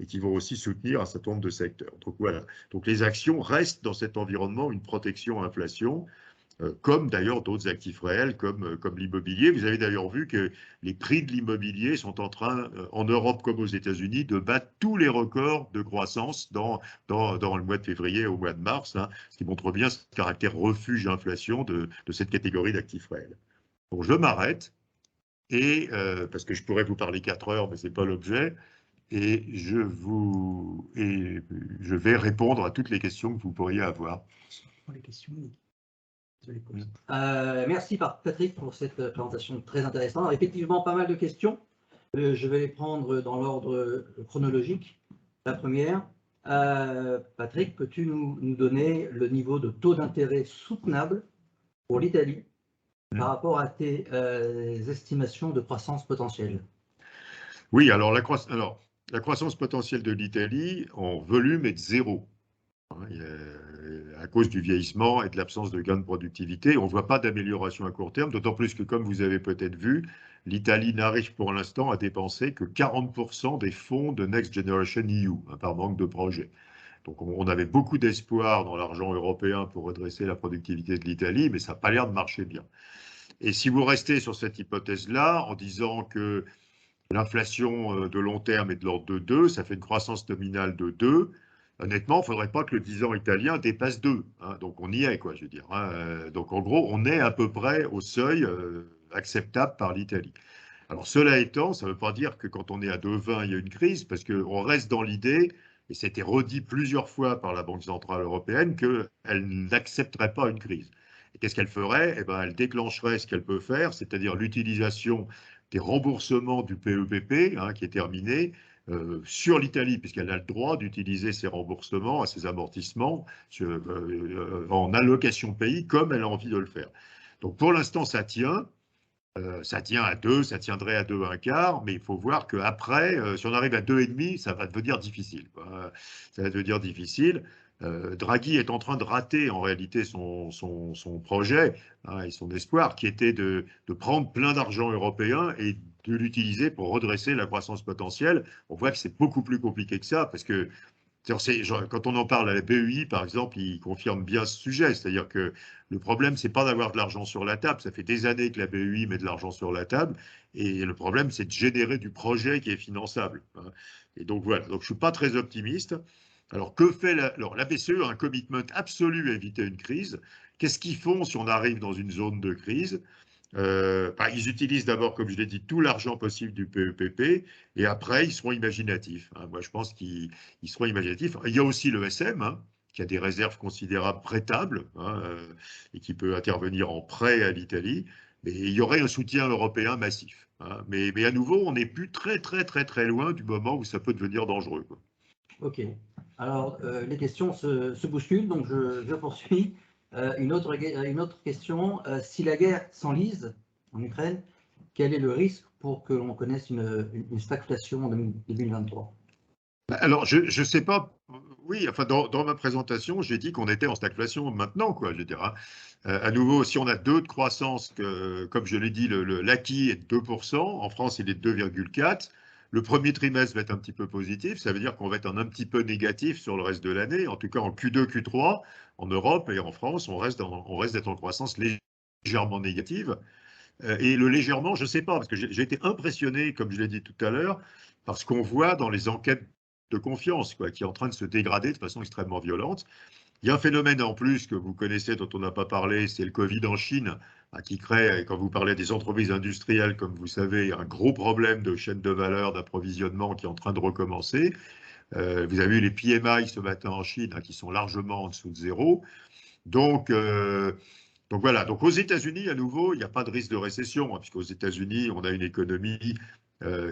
et qui vont aussi soutenir un certain nombre de secteurs. Donc voilà, donc les actions restent dans cet environnement une protection à inflation, comme d'ailleurs d'autres actifs réels comme l'immobilier. Vous avez d'ailleurs vu que les prix de l'immobilier sont en train, en Europe comme aux États-Unis, de battre tous les records de croissance dans le mois de février au mois de mars, ce qui montre bien ce caractère refuge-inflation de cette catégorie d'actifs réels. Bon, je m'arrête, et parce que je pourrais vous parler 4 heures, mais ce n'est pas l'objet, et je vais répondre à toutes les questions que vous pourriez avoir. Les questions. Merci Patrick pour cette présentation très intéressante. Alors, effectivement, pas mal de questions. Je vais les prendre dans l'ordre chronologique. La première, Patrick, peux-tu nous donner le niveau de taux d'intérêt soutenable pour l'Italie par rapport à tes estimations de croissance potentielle? Oui, alors la croissance potentielle de l'Italie en volume est de 0. À cause du vieillissement et de l'absence de gains de productivité, on ne voit pas d'amélioration à court terme, d'autant plus que, comme vous avez peut-être vu, l'Italie n'arrive pour l'instant à dépenser que 40% des fonds de Next Generation EU, par manque de projets. Donc on avait beaucoup d'espoir dans l'argent européen pour redresser la productivité de l'Italie, mais ça n'a pas l'air de marcher bien. Et si vous restez sur cette hypothèse-là, en disant que l'inflation de long terme est de l'ordre de 2, ça fait une croissance nominale de 2, honnêtement, il ne faudrait pas que le 10 ans italien dépasse 2. Donc on y est, quoi, je veux dire. Donc en gros, on est à peu près au seuil acceptable par l'Italie. Alors cela étant, ça ne veut pas dire que quand on est à 2,20, il y a une crise, parce qu'on reste dans l'idée, et c'était redit plusieurs fois par la Banque centrale européenne, qu'elle n'accepterait pas une crise. Et qu'est-ce qu'elle ferait? Elle déclencherait ce qu'elle peut faire, c'est-à-dire l'utilisation des remboursements du PEPP, qui est terminé, sur l'Italie, puisqu'elle a le droit d'utiliser ces remboursements, ces amortissements en allocation pays, comme elle a envie de le faire. Donc pour l'instant, ça tient. Ça tient à 2, ça tiendrait à 2,25, mais il faut voir qu'après, si on arrive à 2,5, ça va devenir difficile. Ça va devenir difficile. Draghi est en train de rater en réalité son projet et son espoir, qui était de prendre plein d'argent européen et de l'utiliser pour redresser la croissance potentielle. On voit que c'est beaucoup plus compliqué que ça, parce que quand on en parle à la BEI, par exemple, ils confirment bien ce sujet. C'est-à-dire que le problème, c'est pas d'avoir de l'argent sur la table. Ça fait des années que la BEI met de l'argent sur la table. Et le problème, c'est de générer du projet qui est finançable. Et donc voilà. Donc je suis pas très optimiste. Alors que fait la BCE a un commitment absolu à éviter une crise. Qu'est-ce qu'ils font si on arrive dans une zone de crise? Ils utilisent d'abord, comme je l'ai dit, tout l'argent possible du PEPP, et après, ils seront imaginatifs. Moi, je pense qu'ils seront imaginatifs. Il y a aussi le SM, qui a des réserves considérables prêtables, et qui peut intervenir en prêt à l'Italie. Mais il y aurait un soutien européen massif. Mais à nouveau, on n'est plus très, très, très, très loin du moment où ça peut devenir dangereux. Ok. Alors, les questions se bousculent, donc je poursuis. Une autre question, si la guerre s'enlise en Ukraine, quel est le risque pour que l'on connaisse une stagflation en 2023? Alors, je ne sais pas. Oui, enfin, dans ma présentation, j'ai dit qu'on était en stagflation maintenant, quoi, je veux dire. À nouveau, si on a 2 de croissance, comme je l'ai dit, l'acquis est de 2%, en France, il est de 2,4%. Le premier trimestre va être un petit peu positif, ça veut dire qu'on va être un petit peu négatif sur le reste de l'année, en tout cas en Q2, Q3, en Europe et en France, on reste d'être en croissance légèrement négative. Et le légèrement, je ne sais pas, parce que j'ai été impressionné, comme je l'ai dit tout à l'heure, par ce qu'on voit dans les enquêtes de confiance, quoi, qui est en train de se dégrader de façon extrêmement violente. Il y a un phénomène en plus que vous connaissez, dont on n'a pas parlé, c'est le Covid en Chine, qui crée, quand vous parlez des entreprises industrielles, comme vous savez, un gros problème de chaîne de valeur, d'approvisionnement qui est en train de recommencer. Vous avez eu les PMI ce matin en Chine, qui sont largement en dessous de zéro. Donc voilà, donc aux États-Unis, à nouveau, il n'y a pas de risque de récession, puisqu'aux États-Unis, on a une économie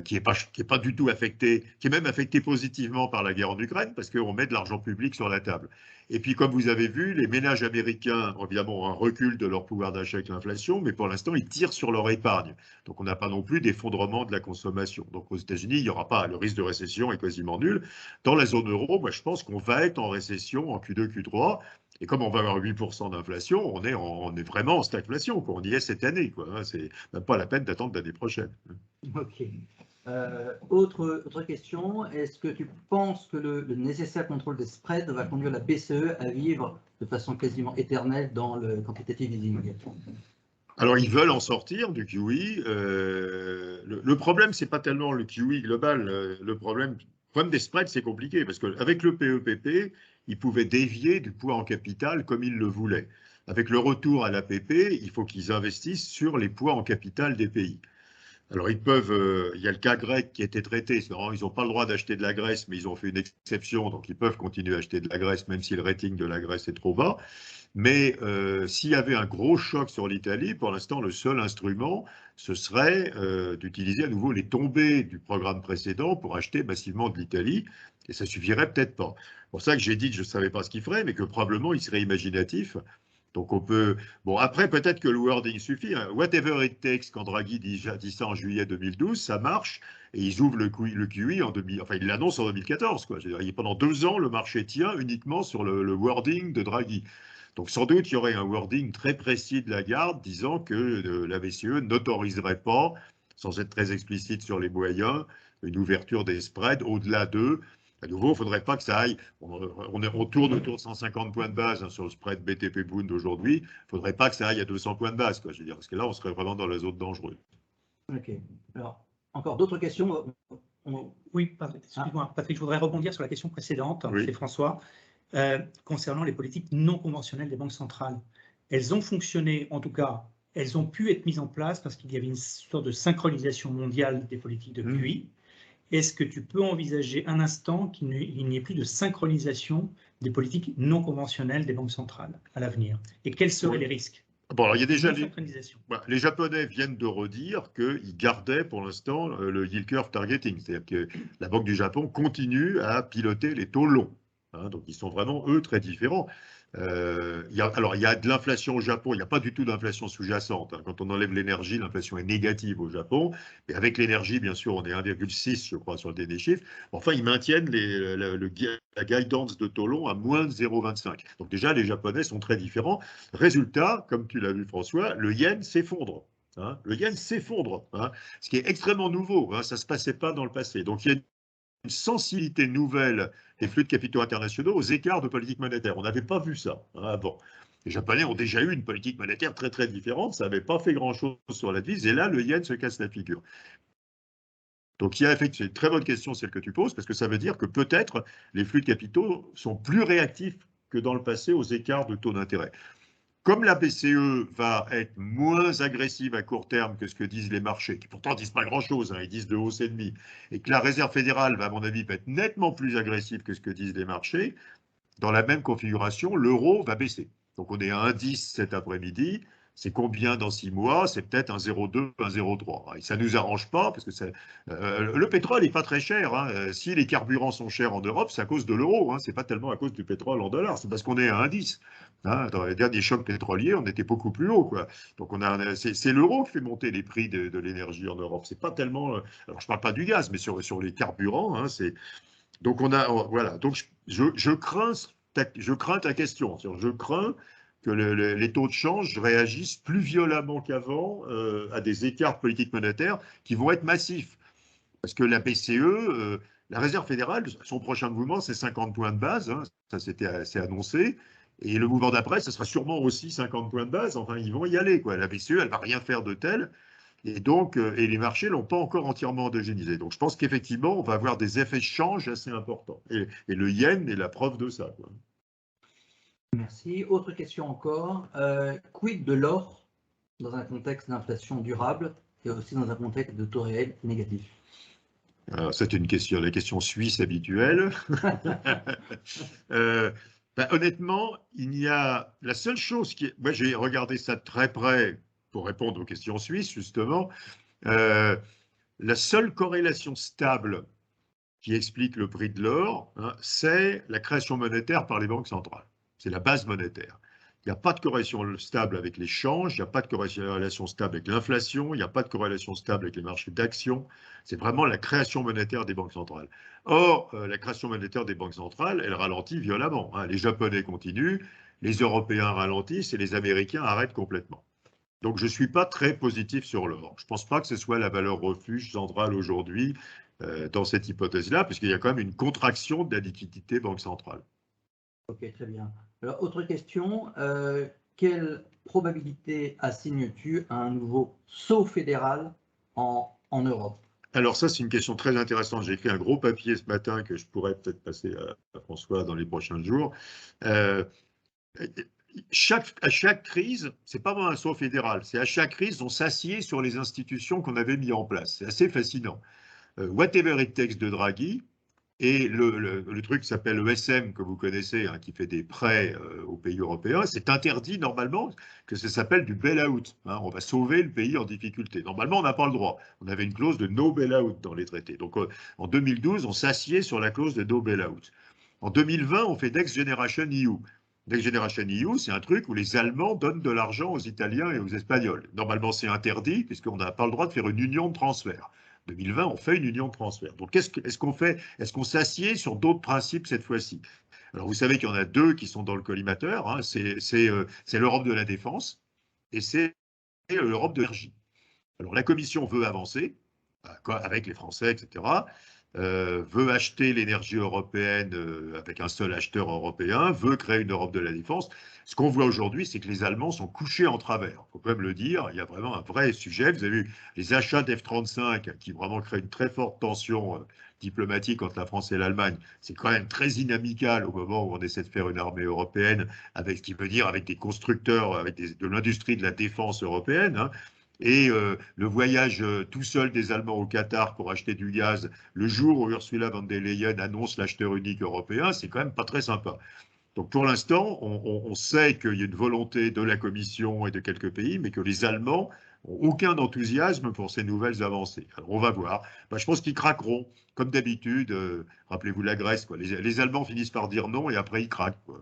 qui est pas du tout affectée, qui est même affectée positivement par la guerre en Ukraine, parce qu'on met de l'argent public sur la table. Et puis, comme vous avez vu, les ménages américains, évidemment, ont un recul de leur pouvoir d'achat avec l'inflation, mais pour l'instant, ils tirent sur leur épargne. Donc, on n'a pas non plus d'effondrement de la consommation. Donc, aux États-Unis, il n'y aura pas, le risque de récession est quasiment nul. Dans la zone euro, moi, je pense qu'on va être en récession en Q2, Q3. Et comme on va avoir 8% d'inflation, on est vraiment en stagflation, quoi. On y est cette année, quoi. C'est même pas la peine d'attendre l'année prochaine. Ok. Autre question, est-ce que tu penses que le nécessaire contrôle des spreads va conduire la BCE à vivre de façon quasiment éternelle dans le quantitative easing? Alors, ils veulent en sortir du QE. Le problème, c'est pas tellement le QE global. Le problème des spreads, c'est compliqué parce qu'avec le PEPP, ils pouvaient dévier du poids en capital comme ils le voulaient. Avec le retour à l'APP, il faut qu'ils investissent sur les poids en capital des pays. Alors, ils peuvent, il y a le cas grec qui a été traité, ils n'ont pas le droit d'acheter de la Grèce, mais ils ont fait une exception, donc ils peuvent continuer à acheter de la Grèce, même si le rating de la Grèce est trop bas. Mais s'il y avait un gros choc sur l'Italie, pour l'instant, le seul instrument, ce serait d'utiliser à nouveau les tombées du programme précédent pour acheter massivement de l'Italie, et ça suffirait peut-être pas. C'est pour ça que j'ai dit que je ne savais pas ce qu'il ferait, mais que probablement il serait imaginatif. Donc on peut. Bon, après, peut-être que le wording suffit. Whatever it takes, quand Draghi dit ça en juillet 2012, ça marche. Et ils ouvrent le QE en enfin, ils l'annoncent en 2014, quoi. Pendant 2 ans, le marché tient uniquement sur le wording de Draghi. Donc sans doute, il y aurait un wording très précis de Lagarde disant que la BCE n'autoriserait pas, sans être très explicite sur les moyens, une ouverture des spreads au-delà d'eux. À nouveau, il ne faudrait pas que ça aille. On tourne autour de 150 points de base sur le spread BTP-Bund d'aujourd'hui. Il ne faudrait pas que ça aille à 200 points de base, quoi, je veux dire, parce que là, on serait vraiment dans la zone dangereuse. Ok. Alors, encore d'autres questions? Oui, excuse-moi, Patrick, je voudrais rebondir sur la question précédente, Oui. c'est François, concernant les politiques non conventionnelles des banques centrales. Elles ont fonctionné, en tout cas, elles ont pu être mises en place parce qu'il y avait une sorte de synchronisation mondiale des politiques de QE. Est-ce que tu peux envisager un instant qu'il n'y ait plus de synchronisation des politiques non conventionnelles des banques centrales à l'avenir? Et quels seraient les risques? Bon, alors, il y a déjà les Japonais viennent de redire qu'ils gardaient pour l'instant le yield curve targeting, c'est-à-dire que la Banque du Japon continue à piloter les taux longs. Donc ils sont vraiment, eux, très différents. Il y a de l'inflation au Japon, il n'y a pas du tout d'inflation sous-jacente. Quand on enlève l'énergie, l'inflation est négative au Japon. Mais avec l'énergie, bien sûr, on est 1,6, je crois, sur le dernier chiffre. Enfin, ils maintiennent la guidance de taux long à moins de 0,25. Donc déjà, les Japonais sont très différents. Résultat, comme tu l'as vu, François, le yen s'effondre. Le yen s'effondre, ce qui est extrêmement nouveau. Ça ne se passait pas dans le passé. Donc il y a une sensibilité nouvelle des flux de capitaux internationaux aux écarts de politique monétaire. On n'avait pas vu ça avant. Les Japonais ont déjà eu une politique monétaire très très différente, ça n'avait pas fait grand-chose sur la devise, et là, le yen se casse la figure. Donc, il y a effectivement, c'est une très bonne question celle que tu poses, parce que ça veut dire que peut-être les flux de capitaux sont plus réactifs que dans le passé aux écarts de taux d'intérêt. Comme la BCE va être moins agressive à court terme que ce que disent les marchés, qui pourtant disent pas grand-chose, ils disent de hausse et demi, et que la Réserve fédérale va, à mon avis, être nettement plus agressive que ce que disent les marchés, dans la même configuration, l'euro va baisser. Donc on est à 1,10 cet après-midi. C'est combien dans 6 mois? C'est peut-être un 0,2, un 0,3. Et ça ne nous arrange pas parce que le pétrole n'est pas très cher. Si les carburants sont chers en Europe, c'est à cause de l'euro. Ce n'est pas tellement à cause du pétrole en dollars. C'est parce qu'on est à 1,10. Dans les derniers chocs pétroliers, on était beaucoup plus haut, quoi. Donc c'est l'euro qui fait monter les prix de l'énergie en Europe. C'est pas tellement. Alors je parle pas du gaz, mais sur les carburants, donc voilà. Donc je crains ta question. Je crains que les taux de change réagissent plus violemment qu'avant à des écarts politiques monétaires qui vont être massifs. Parce que la BCE, la Réserve fédérale, son prochain mouvement, c'est 50 points de base. Ça, c'est annoncé. Et le mouvement d'après, ce sera sûrement aussi 50 points de base. Enfin, ils vont y aller, quoi. La BCE, elle ne va rien faire de tel. Et donc, et les marchés ne l'ont pas encore entièrement endogénisé. Donc, je pense qu'effectivement, on va avoir des effets de change assez importants. Et le yen est la preuve de ça, quoi. Merci. Autre question encore. Quid de l'or dans un contexte d'inflation durable et aussi dans un contexte de taux réel négatif? Alors, c'est une question, la question suisse habituelle. Honnêtement, il y a la seule chose qui est. Moi, j'ai regardé ça de très près pour répondre aux questions suisses, justement. La seule corrélation stable qui explique le prix de l'or, hein, c'est la création monétaire par les banques centrales. C'est la base monétaire. Il n'y a pas de corrélation stable avec les changes, il n'y a pas de corrélation stable avec l'inflation, il n'y a pas de corrélation stable avec les marchés d'actions. C'est vraiment la création monétaire des banques centrales. Or, la création monétaire des banques centrales, elle ralentit violemment, hein. Les Japonais continuent, les Européens ralentissent et les Américains arrêtent complètement. Donc, je ne suis pas très positif sur l'or. Je ne pense pas que ce soit la valeur refuge centrale aujourd'hui dans cette hypothèse-là, puisqu'il y a quand même une contraction de la liquidité banque centrale. Ok, très bien. Alors, autre question. Quelle probabilité assignes-tu à un nouveau saut fédéral en Europe? Alors ça, c'est une question très intéressante. J'ai écrit un gros papier ce matin que je pourrais peut-être passer à François dans les prochains jours. À chaque crise, c'est pas vraiment un saut fédéral, c'est à chaque crise, on s'assied sur les institutions qu'on avait mis en place. C'est assez fascinant. Whatever it takes de Draghi, et le truc qui s'appelle l'ESM, que vous connaissez, hein, qui fait des prêts aux pays européens, c'est interdit normalement, que ça s'appelle du bail-out. Hein, on va sauver le pays en difficulté. Normalement, on n'a pas le droit. On avait une clause de no bail-out dans les traités. Donc en 2012, on s'assied sur la clause de no bail-out. En 2020, on fait Next Generation EU. Next Generation EU, c'est un truc où les Allemands donnent de l'argent aux Italiens et aux Espagnols. Normalement, c'est interdit, puisqu'on n'a pas le droit de faire une union de transfert. 2020, on fait une union de transfert. Donc, est-ce qu'on fait? Est-ce qu'on s'assied sur d'autres principes cette fois-ci? Alors, vous savez qu'il y en a deux qui sont dans le collimateur, hein. C'est l'Europe de la défense et c'est l'Europe de l'énergie. Alors, la Commission veut avancer, avec les Français, etc., veut acheter l'énergie européenne avec un seul acheteur européen, veut créer une Europe de la défense. Ce qu'on voit aujourd'hui, c'est que les Allemands sont couchés en travers. Il faut quand même le dire, il y a vraiment un vrai sujet. Vous avez vu les achats d'F-35 qui vraiment créent une très forte tension diplomatique entre la France et l'Allemagne. C'est quand même très inamical au moment où on essaie de faire une armée européenne, avec ce qui veut dire avec des constructeurs, avec de l'industrie de la défense européenne, hein. Et le voyage tout seul des Allemands au Qatar pour acheter du gaz, le jour où Ursula von der Leyen annonce l'acheteur unique européen, c'est quand même pas très sympa. Donc pour l'instant, on sait qu'il y a une volonté de la Commission et de quelques pays, mais que les Allemands n'ont aucun enthousiasme pour ces nouvelles avancées. Alors on va voir. Je pense qu'ils craqueront, comme d'habitude. Rappelez-vous la Grèce, quoi. Les Allemands finissent par dire non et après ils craquent, quoi.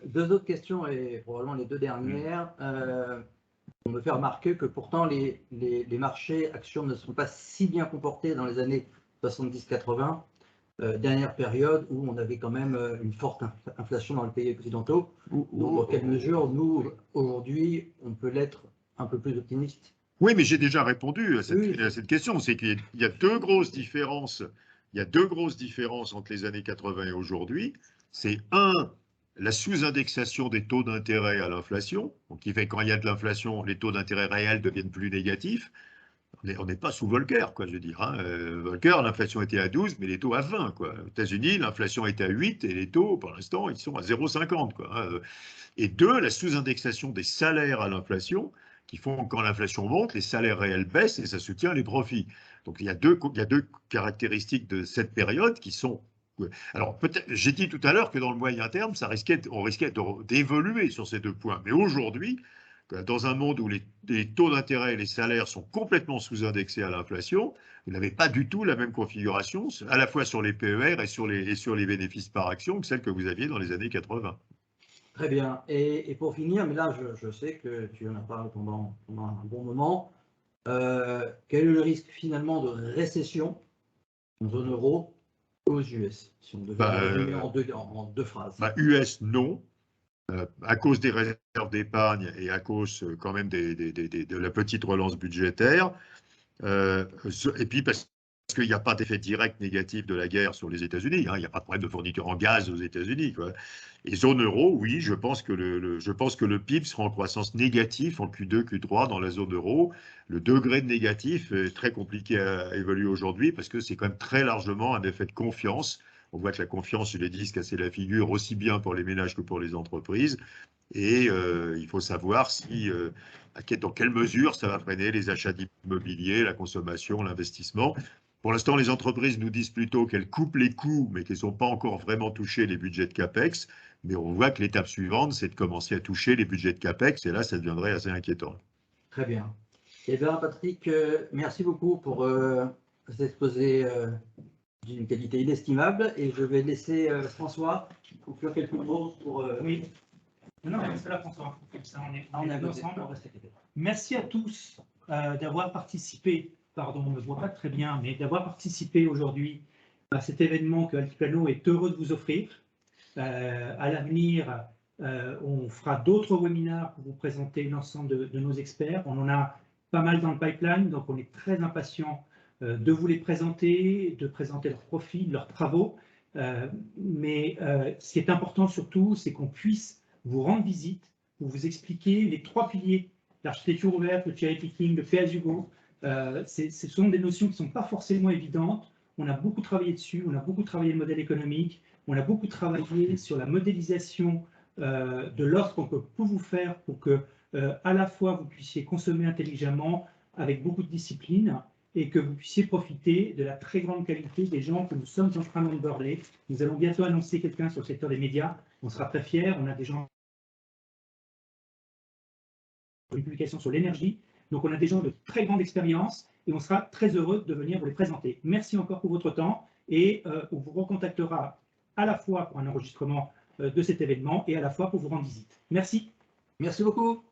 Deux autres questions et probablement les deux dernières. On me fait remarquer que pourtant les marchés actions ne sont pas si bien comportés dans les années 70-80, dernière période où on avait quand même une forte inflation dans les pays occidentaux. Donc, dans quelle mesure, nous, aujourd'hui, on peut l'être un peu plus optimiste? Oui, mais j'ai déjà répondu à cette question. C'est qu'il y a deux grosses différences. Il y a deux grosses différences entre les années 80 et aujourd'hui. C'est la sous-indexation des taux d'intérêt à l'inflation, qui fait que quand il y a de l'inflation, les taux d'intérêt réels deviennent plus négatifs. On n'est pas sous Volcker, quoi, je veux dire, hein. Volcker, l'inflation était à 12, mais les taux à 20, quoi. Aux États-Unis, l'inflation est à 8 et les taux, pour l'instant, ils sont à 0,50, quoi, hein. Et deux, la sous-indexation des salaires à l'inflation, qui font que quand l'inflation monte, les salaires réels baissent et ça soutient les profits. Donc il y a deux caractéristiques de cette période qui sont. Alors, j'ai dit tout à l'heure que dans le moyen terme, on risquait d'évoluer sur ces deux points. Mais aujourd'hui, dans un monde où les taux d'intérêt et les salaires sont complètement sous-indexés à l'inflation, vous n'avez pas du tout la même configuration, à la fois sur les PER et sur les bénéfices par action que celle que vous aviez dans les années 80. Très bien. Et pour finir, mais là, je sais que tu en as parlé pendant un bon moment, quel est le risque finalement de récession en zone euro aux US, si on devait résumer en deux phrases? US, non, à cause des réserves d'épargne et à cause quand même de la petite relance budgétaire. Et puis parce qu'il n'y a pas d'effet direct négatif de la guerre sur les États-Unis. Il n'y a pas de problème de fourniture en gaz aux États-Unis. Et zone euro, oui, je pense que le PIB sera en croissance négative en Q2, Q3 dans la zone euro. Le degré de négatif est très compliqué à évaluer aujourd'hui parce que c'est quand même très largement un effet de confiance. On voit que la confiance, je l'ai dit, se casser la figure aussi bien pour les ménages que pour les entreprises. Et il faut savoir dans quelle mesure ça va freiner les achats d'immobilier, la consommation, l'investissement. Pour l'instant, les entreprises nous disent plutôt qu'elles coupent les coûts, mais qu'elles n'ont pas encore vraiment touché les budgets de CAPEX. Mais on voit que l'étape suivante, c'est de commencer à toucher les budgets de CAPEX, et là, ça deviendrait assez inquiétant. Très bien. Eh bien, Patrick, merci beaucoup pour cet exposé d'une qualité inestimable. Et je vais laisser François conclure quelques mots pour... Oui. Non, c'est là, François. Ça, on est ensemble. Merci à tous d'avoir participé. Pardon, on ne me voit pas très bien, mais d'avoir participé aujourd'hui à cet événement que Altiplano est heureux de vous offrir. À l'avenir, on fera d'autres webinaires pour vous présenter l'ensemble de nos experts. On en a pas mal dans le pipeline, donc on est très impatient de vous les présenter, de présenter leurs profils, leurs travaux. Mais ce qui est important surtout, c'est qu'on puisse vous rendre visite pour vous expliquer les 3 piliers, l'architecture ouverte, le cherry picking, le pay-as-you-go. Ce sont des notions qui ne sont pas forcément évidentes. On a beaucoup travaillé dessus, on a beaucoup travaillé le modèle économique, on a beaucoup travaillé sur la modélisation de l'offre qu'on peut vous faire pour que à la fois vous puissiez consommer intelligemment avec beaucoup de discipline et que vous puissiez profiter de la très grande qualité des gens que nous sommes en train d'onboarder. Nous allons bientôt annoncer quelqu'un sur le secteur des médias. On sera très fiers. On a des gens une publication sur l'énergie. Donc, on a des gens de très grande expérience et on sera très heureux de venir vous les présenter. Merci encore pour votre temps et on vous recontactera à la fois pour un enregistrement de cet événement et à la fois pour vous rendre visite. Merci. Merci beaucoup.